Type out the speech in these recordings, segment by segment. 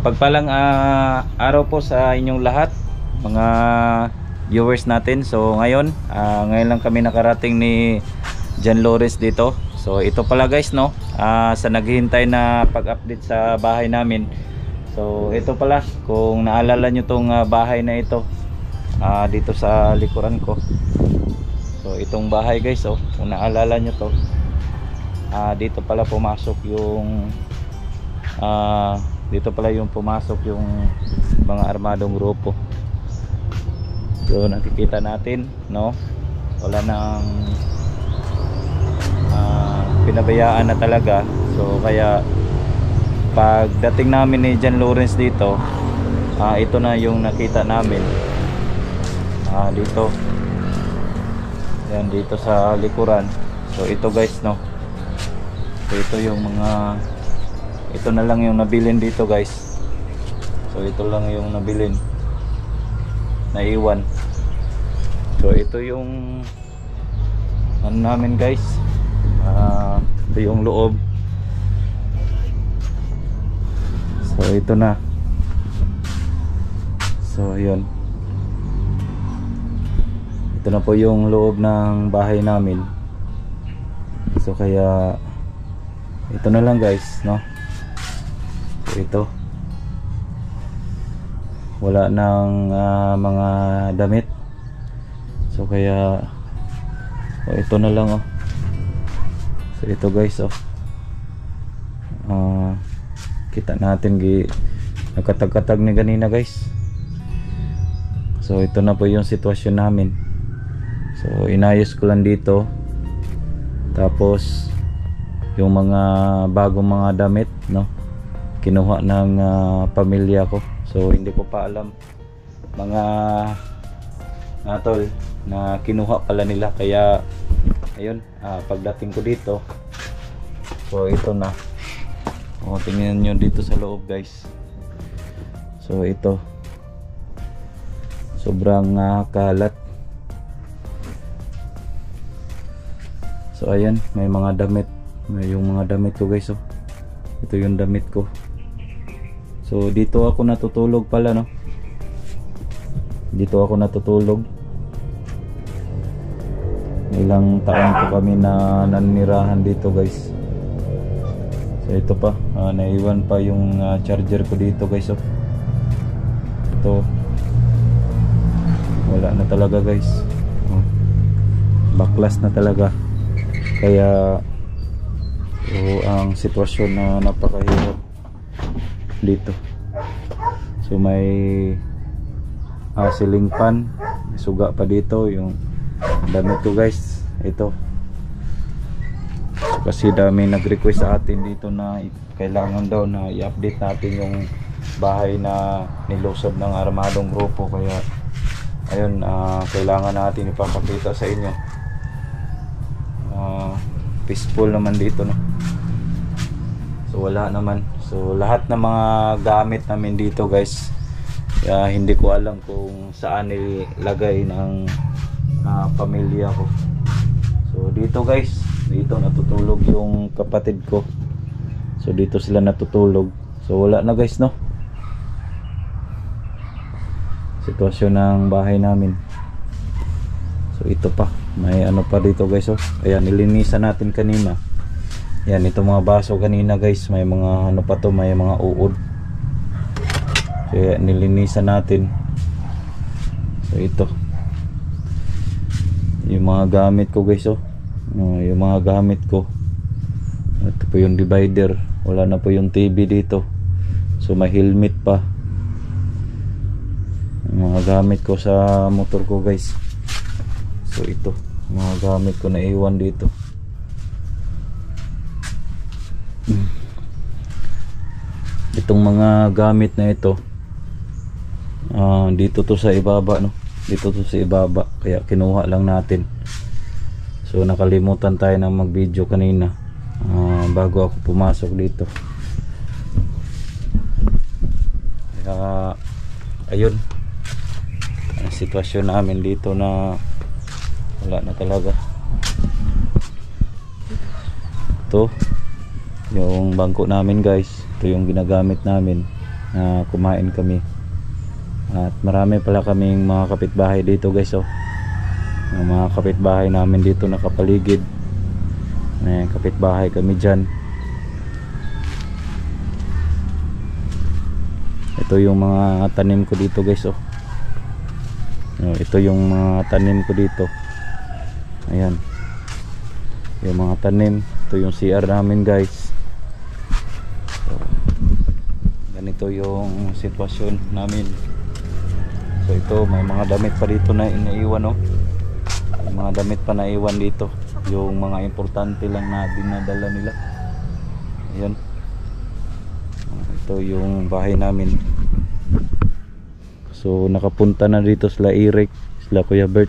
Mapagpalang araw po sa inyong lahat, mga viewers natin. So ngayon lang kami nakarating ni John Lawrence dito. So ito pala guys, no, sa naghihintay na pag-update sa bahay namin. So ito pala, kung naalala nyo tong bahay na ito, dito sa likuran ko. So itong bahay guys, oh, kung naalala nyo to, dito pala pumasok yung mga armadong grupo. So nakikita natin, no, wala nang pinabayaan na talaga. So kaya pagdating namin ni John Lawrence dito, ito na yung nakita namin dito. Yan, dito sa likuran. So ito guys, no, so ito yung mga, ito na lang yung nabilin dito guys. So ito lang yung nabilin, naiwan. So ito yung ano namin guys, ito yung loob. So ito na. So ayun, ito na po yung loob ng bahay namin. So kaya ito na lang guys, no. So ito, wala nang mga damit. So kaya ito na lang, oh. So ito guys, oh, kita natin nagkatag-katag ni ganina guys. So ito na po yung sitwasyon namin. So inayos ko lang dito, tapos yung mga bagong mga damit, no, kinuha ng pamilya ko. So hindi ko pa alam, mga natol, na kinuha pala nila. Kaya ayun, pagdating ko dito, so ito na. Tingnan nyo dito sa loob guys. So ito, sobrang kalat. So ayan, may mga damit, may yung mga damit ko guys, oh. Ito yung damit ko. So dito ako natutulog pala, no. Dito ako natutulog. Ilang taon po kami na nanirahan dito guys. So ito pa, naiwan pa yung charger ko dito guys, oh. Ito, wala na talaga guys, oh. Baklas na talaga. Kaya ang sitwasyon na napakahirap dito. So may ceiling fan, may suga pa dito. Yung damit ko guys, ito. So, kasi dami nag-request sa atin dito na kailangan daw na i-update natin yung bahay na nilusob ng armadong grupo. Kaya ayun, kailangan natin ipapakita sa inyo. Peaceful naman dito, no. So wala naman. So lahat ng mga gamit namin dito guys, hindi ko alam kung saan nilagay ng pamilya ko. So dito guys, dito natutulog yung kapatid ko. So dito sila natutulog. So wala na guys, no, sitwasyon ng bahay namin. So ito pa, may ano pa dito guys, oh. Ayan, nilinisan natin kanina. Yan, ito mga baso kanina guys, may mga ano pa to, may mga uod. So yan, nilinisan natin. So ito, yung mga gamit ko guys, oh. Yung mga gamit ko. Ito po yung divider. Wala na po yung TV dito. So may helmet pa. Yung mga gamit ko sa motor ko guys. So ito, mga gamit ko na iwan dito. Itong mga gamit na ito, dito to sa ibaba, no. Dito to sa ibaba, kaya kinuha lang natin. So nakalimutan tayo ng mag video kanina, bago ako pumasok dito. Kaya ayun, ang sitwasyon namin dito na wala na talaga. Ito yung bangko namin guys, ito yung ginagamit namin. kumain kami. At marami pala kaming mga kapitbahay dito guys, oh. Yung mga kapitbahay namin dito nakapaligid. May kapitbahay kami dyan. Ito yung mga tanim ko dito guys, oh. Ito yung mga tanim ko dito. Ayan, yung mga tanim. Ito yung CR namin guys. So, ganito yung sitwasyon namin. So ito, may mga damit pa dito na inaiwan, oh. May mga damit pa naiwan dito, yung mga importante lang na dinadala nila. Ayan, ito yung bahay namin. So nakapunta na dito sila Eric, sila Kuya Bert.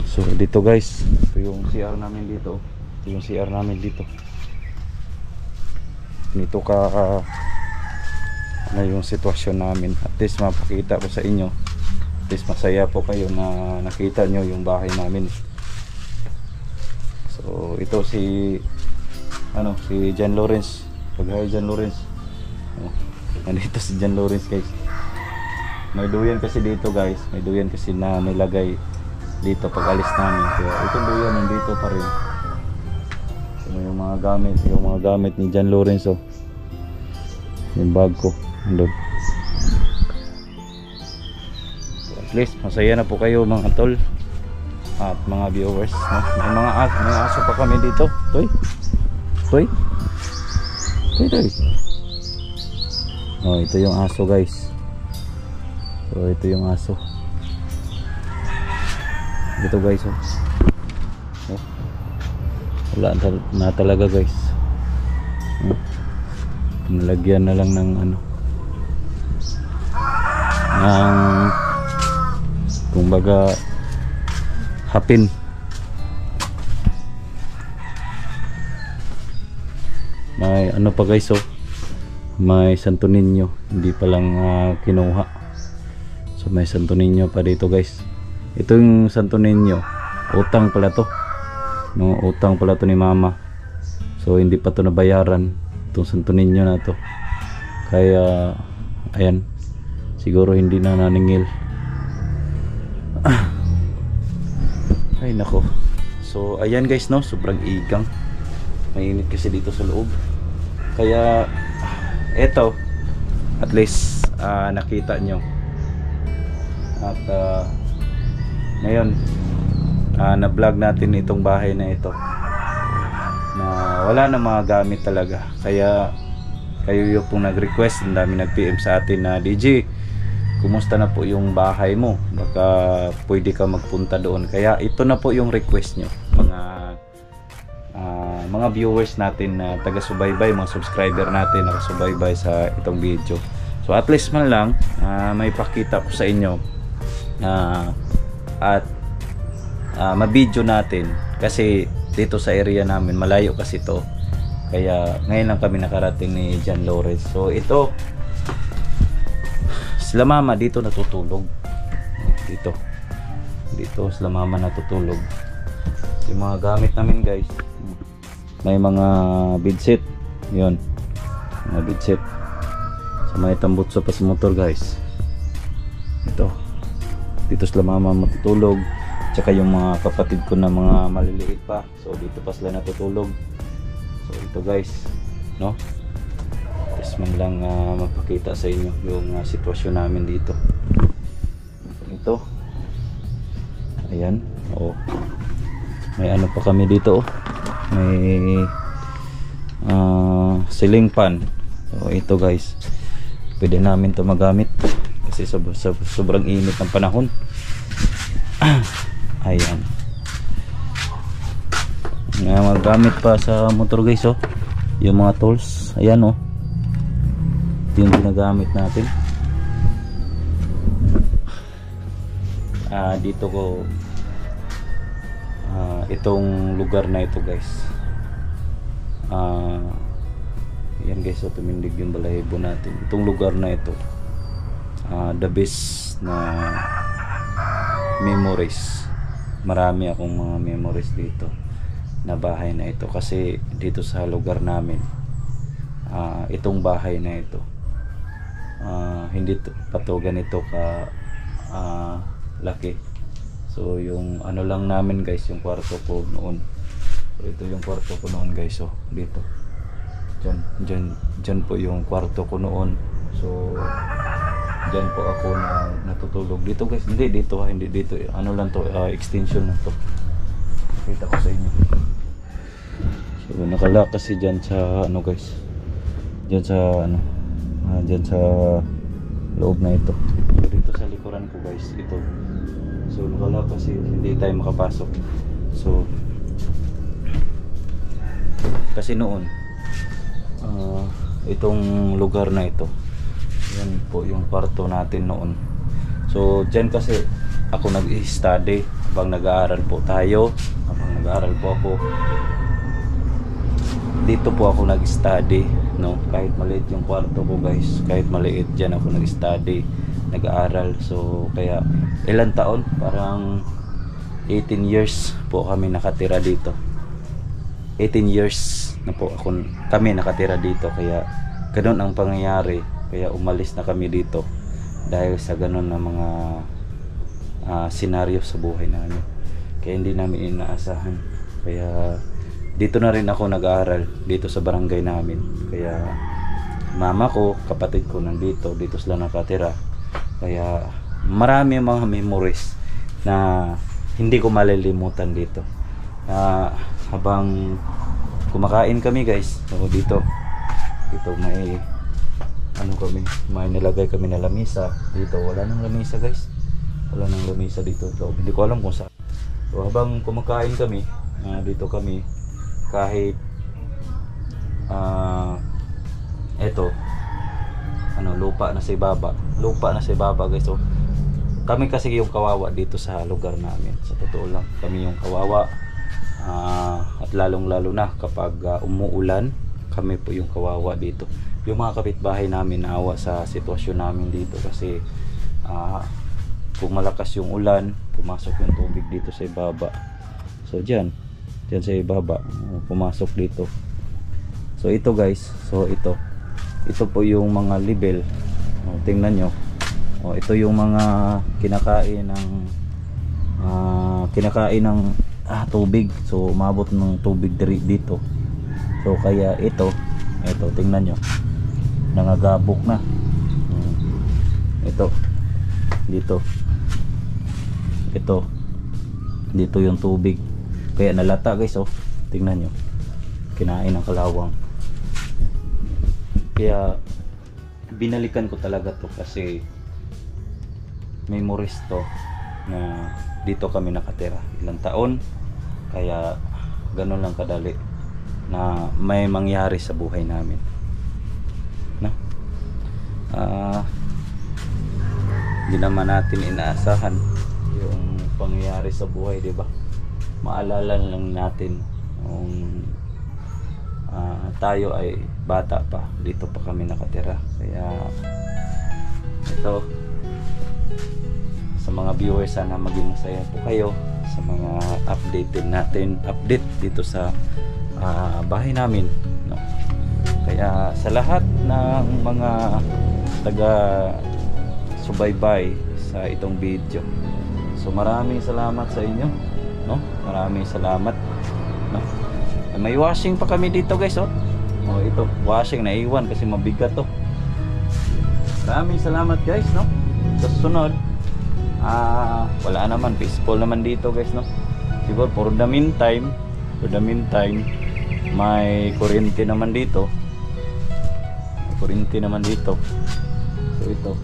So dito guys, ito yung CR namin dito. Ito yung CR namin dito. Nito ano yung sitwasyon namin. At least mapakita ko sa inyo. At least masaya po kayo na nakita nyo yung bahay namin. So ito si John Lawrence. Pag-hi John Lawrence. Nandito si John Lawrence guys. May duyan kasi dito guys. May duyan kasi na nilagay dito pag alis namin. Kaya itong duyan nandito pa rin. So, yung mga gamit ni John Lawrence, oh. Yung bag ko andun. So, at least masaya na po kayo mga tol at mga viewers, no? May aso pa kami dito. Toy. Oh, ito yung aso guys. So ito yung aso. Ito guys, oh. Oh. Wala na talaga guys. Nalagyan na lang ng kumbaga hapin. May pa guys, oh. May Santo Niño, hindi pa lang kinuha. So may Santo Niño pa dito guys. Ito yung Santo Niño, utang pala to, no, utang pala to ni mama. So hindi pa to nabayaran, itong Santo Niño na to. Kaya ayan, siguro hindi na naningil. Ay nako. So ayan guys, no, sobrang igang, mainit kasi dito sa loob. Kaya eto, at least nakita nyo. At ngayon na-vlog natin itong bahay na ito na wala na mga gamit talaga. Kaya kayo yung pong nag-request, ang dami nag-PM sa atin na DJ, kumusta na po yung bahay mo, baka pwede ka magpunta doon. Kaya ito na po yung request nyo, mga viewers natin na taga-subaybay, mga subscriber natin na nakasubaybay sa itong video. So at least man lang may pakita ko sa inyo at ma-video natin, kasi dito sa area namin malayo kasi to. Kaya ngayon lang kami nakarating ni John Lawrence. So ito, sila mama dito natutulog. Dito sila mama natutulog. Yung mga gamit namin guys, may mga bedsheet, yun, mga bedsheet. So may tambutso pa sa motor guys. Dito sila mama matutulog, tsaka yung mga kapatid ko na mga maliliit pa, so dito pa sila natutulog. So ito guys, no, just man lang magpakita sa inyo yung sitwasyon namin dito. Ito, ayan, oh, may pa kami dito, oh. May ceiling fan. So ito guys, pwede namin to magamit kasi sobrang init ng panahon. Ayan, magamit pa sa motor guys, oh. Yung mga tools, ayan, oh, yung ginagamit natin. Dito ko itong lugar na ito guys, yan guys, so tumindig yung balahibo natin. Itong lugar na ito, the best na memories, marami akong mga memories dito. na bahay na ito, kasi dito sa lugar namin, itong bahay na ito, hindi pa to ganito ka laki. So yung ano lang namin guys, yung kwarto ko noon. So ito yung kwarto ko noon guys. So dito, dyan po yung kwarto ko noon. So dyan po ako natutulog dito guys. Hindi dito hindi dito, ano lang to, extension lang to. Kita ko sa inyo. So nakalock kasi dyan sa ano guys, dyan sa ano, dyan sa loob na ito. So dito sa likuran ko guys, ito. So nakalock kasi hindi tayo makapasok. So kasi noon, itong lugar na ito, yan po yung kwarto natin noon. So dyan kasi ako nag-study habang nag-aaral po tayo. Habang nag-aaral po ako, dito po ako nag-study, no? Kahit maliit yung kwarto ko guys, kahit maliit, dyan ako nag-study, nag-aaral. So kaya ilang taon, parang 18 years po kami nakatira dito. 18 years na po kami nakatira dito, kaya ganun ang pangyayari. Kaya umalis na kami dito dahil sa ganun na mga senaryo sa buhay namin. Kaya hindi namin inaasahan. Kaya dito na rin ako nag-aaral, dito sa barangay namin. Kaya mama ko, kapatid ko nandito, dito sila nakatira. Kaya marami mga memories na hindi ko malilimutan dito. Habang kumakain kami guys, so dito may ano kami, may nilagay kami na lamisa. Dito wala nang lamisa guys, wala nang lamisa dito. So hindi ko alam kung saan. So habang kumakain kami, dito kami, kahit eto ano, lupa na sa ibaba guys. So kami kasi yung kawawa dito sa lugar namin, sa totoo lang kami yung kawawa. At lalong lalo na kapag umuulan, kami po yung kawawa dito. Yung mga kapitbahay namin naawa sa sitwasyon namin dito, kasi kung malakas yung ulan, pumasok yung tubig dito sa ibaba. So dyan sa ibaba, pumasok dito. So ito guys, so ito po yung mga level. Tingnan nyo, ito yung mga kinakain ng tubig. So umabot ng tubig dito. So kaya ito tingnan nyo, nangagabok na. Ito dito yung tubig, kaya nalata guys. Tingnan nyo, kinain ng kalawang. Kaya binalikan ko talaga to, kasi memories to na dito kami nakatira ilang taon. Kaya ganun lang kadali na may mangyari sa buhay namin, no? Hindi naman natin inaasahan yung pangyayari sa buhay, di ba? Maalala lang natin kung tayo ay bata pa, dito pa kami nakatira. Kaya ito, sa mga viewers, sana maging masaya po kayo sa mga update dito sa bahay namin, no? Kaya sa lahat ng mga taga subaybay sa itong video, so maraming salamat sa inyo, no? Maraming salamat, no? May washing pa kami dito guys. Ito washing na iwan kasi mabigat to. Maraming salamat guys, no? Sa susunod, wala naman, peaceful naman dito guys, no? Siguro for the meantime may kuryente naman dito. So ito,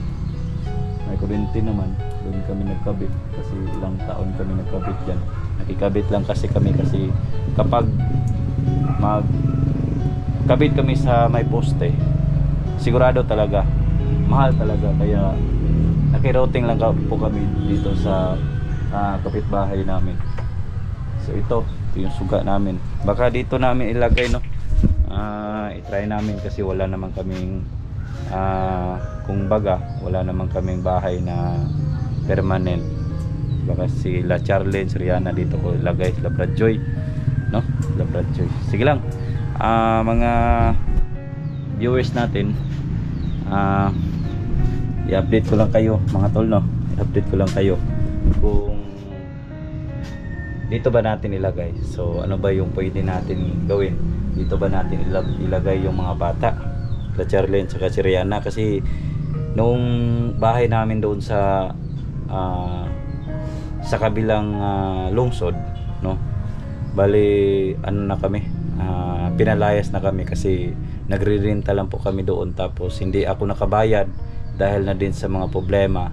may kuryente naman. Doon kami nagkabit kasi ilang taon kami nagkabit dyan. Nakikabit lang kasi kami, kasi kapag magkabit kami sa may poste, sigurado talaga mahal talaga. Kaya nakirouting lang po kami dito sa kapitbahay namin. So ito yung suga namin. Baka dito namin ilagay, no? I-try namin kasi wala naman kaming kung baga wala naman kaming bahay na permanent. Baka sila Charlene, si Rihanna dito ko ilagay, sila Brad Joy. no? Labrat choice. Sige lang. Mga viewers natin, i-update ko lang kayo mga tol, no? I-update ko lang kayo kung dito ba natin ilagay. So ano ba yung pwede natin gawin? Dito ba natin ilagay yung mga bata, la Charlene at si Rihanna, kasi nung bahay namin doon sa kabilang lungsod, no, bali ano na kami, pinalayas na kami kasi nagre-renta lang po kami doon, tapos hindi ako nakabayad dahil na din sa mga problema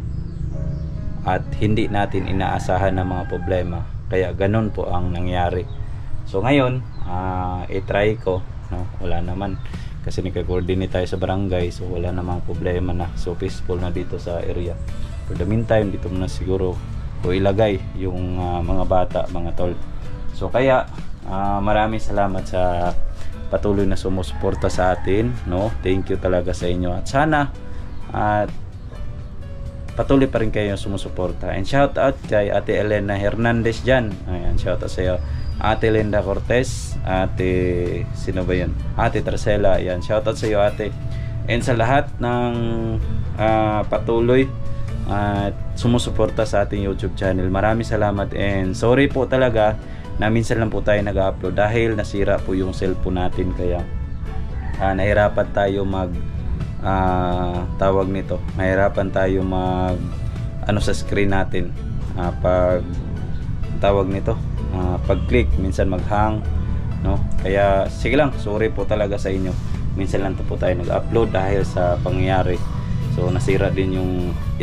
at hindi natin inaasahan na mga problema, kaya ganun po ang nangyari. So ngayon i-try ko, no? Wala naman kasi nagka-coordinate tayo sa barangay, so wala namang problema na, so peaceful na dito sa area. For the meantime, dito muna siguro ko ilagay yung mga bata, mga tol. So kaya maraming salamat sa patuloy na sumusuporta sa atin, no? Thank you talaga sa inyo, at sana at patuloy pa rin kayo sumusuporta. And shout out kay Ate Elena Hernandez dyan. Ayan, shout out sa iyo. Ate Linda Cortez, Ate sino ba yun? Ate Tracela, ayan, shout out sa iyo ate. And sa lahat ng patuloy at sumusuporta sa ating YouTube channel, maraming salamat. And sorry po talaga na minsan lang po tayo nag-upload dahil nasira po yung cellphone natin, kaya nahirapan tayo tawag nito, mahirapan tayo ano sa screen natin, pag tawag nito, pag click minsan maghang, no? Kaya sige lang, sorry po talaga sa inyo, minsan lang po tayo nag-upload dahil sa pangyayari. So nasira din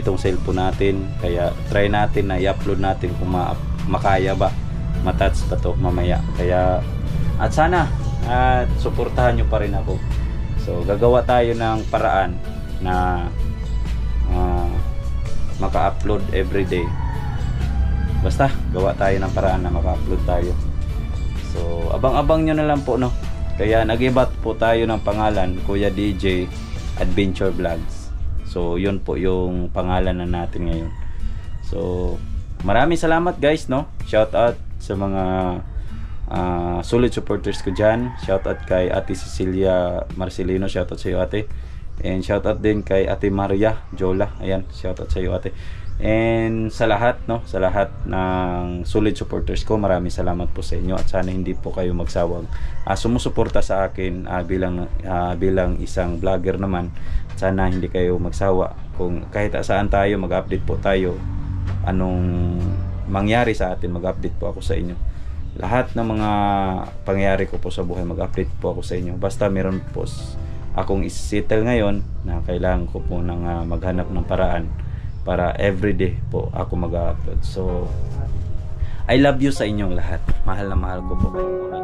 itong cellphone natin, kaya try natin na i-upload natin kung makaya ba, matouch pa to mamaya. Kaya at sana suportahan nyo pa rin ako. So gagawa tayo ng paraan na maka-upload everyday. Basta gawa tayo ng paraan na maka-upload tayo. So abang-abang nyo na lang po, no? Kaya nag-iba po tayo ng pangalan, Kuya DJ Adventure Vlogs. So yun po yung pangalan na natin ngayon. So maraming salamat guys, no? Shout out sa mga solid supporters ko dyan. Shout out kay Ate Cecilia Marcelino, shout out sa iyo ate. And shout out din kay Ate Maria Jola, ayan, shout out sa iyo ate. And sa lahat, no, sa lahat ng solid supporters ko, maraming salamat po sa inyo, at sana hindi po kayo magsawang sumusuporta sa akin bilang isang vlogger naman. Sana hindi kayo magsawa, kung kahit saan tayo mag-update po tayo, anong mangyari sa atin, mag-update po ako sa inyo. Lahat ng mga pangyayari ko po sa buhay, mag-update po ako sa inyo. Basta meron po akong isettle ngayon na kailangan ko po nang maghanap ng paraan para everyday po ako mag-upload. So I love you sa inyong lahat. Mahal na mahal ko po kayo.